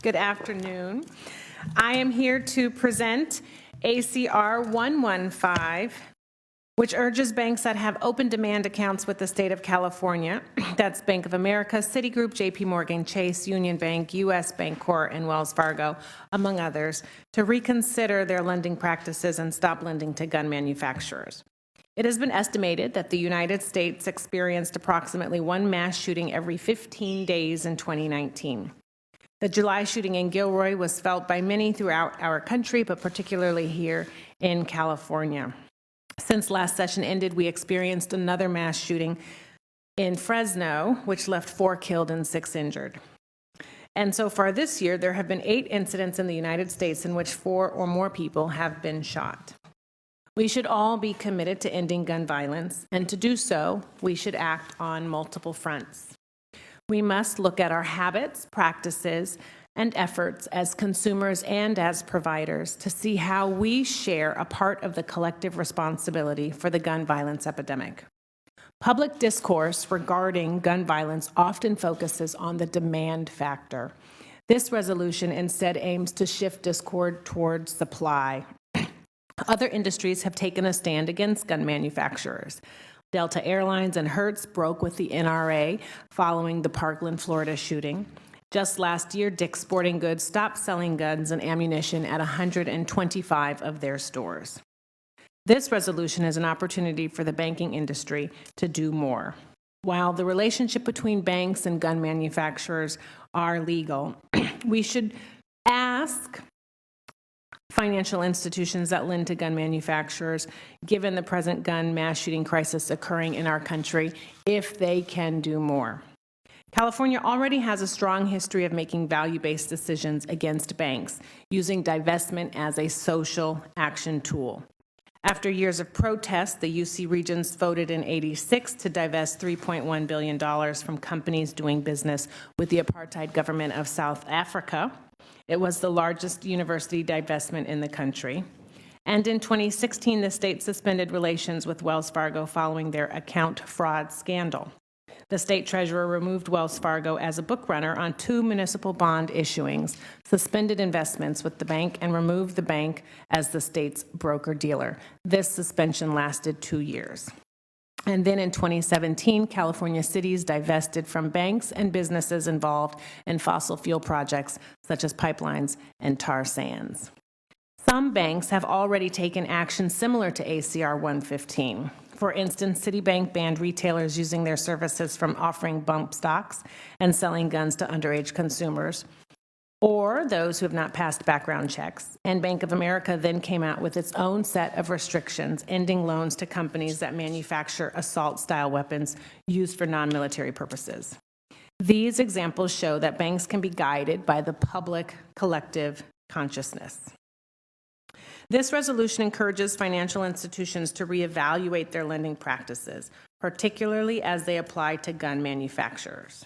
Good afternoon. I am here to present ACR 115, which urges banks that have open demand accounts with the state of California, that's Bank of America, Citigroup, JP Morgan, Chase, Union Bank, US Bancorp, and Wells Fargo, among others, to reconsider their lending practices and stop lending to gun manufacturers. It has been estimated that the United States experienced approximately one mass shooting every 15 days in 2019. The July shooting in Gilroy was felt by many throughout our country, but particularly here in California. Since last session ended, we experienced another mass shooting in Fresno, which left 4 killed and 6 injured. And so far this year, there have been 8 incidents in the United States in which 4 or more people have been shot. We should all be committed to ending gun violence, and to do so, we should act on multiple fronts. We must look at our habits, practices, and efforts as consumers and as providers to see how we share a part of the collective responsibility for the gun violence epidemic. Public discourse regarding gun violence often focuses on the demand factor. This resolution instead aims to shift discord towards supply. Other industries have taken a stand against gun manufacturers. Delta Airlines and Hertz broke with the NRA following the Parkland, Florida shooting. Just last year, Dick's Sporting Goods stopped selling guns and ammunition at 125 of their stores. This resolution is an opportunity for the banking industry to do more. While the relationship between banks and gun manufacturers are legal, we should ask financial institutions that lend to gun manufacturers, given the present gun mass shooting crisis occurring in our country, if they can do more. California already has a strong history of making value-based decisions against banks, using divestment as a social action tool. After years of protests, the UC Regents voted in '86 to divest $3.1 billion from companies doing business with the apartheid government of South Africa. It was the largest university divestment in the country. And in 2016, the state suspended relations with Wells Fargo following their account fraud scandal. The state treasurer removed Wells Fargo as a bookrunner on 2 municipal bond issuings, suspended investments with the bank, and removed the bank as the state's broker-dealer. This suspension lasted 2 years. And then in 2017, California cities divested from banks and businesses involved in fossil fuel projects such as pipelines and tar sands. Some banks have already taken action similar to ACR 115. For instance, Citibank banned retailers using their services from offering bump stocks and selling guns to underage consumers, or those who have not passed background checks. And Bank of America then came out with its own set of restrictions, ending loans to companies that manufacture assault-style weapons used for non-military purposes. These examples show that banks can be guided by the public collective consciousness. This resolution encourages financial institutions to reevaluate their lending practices, particularly as they apply to gun manufacturers.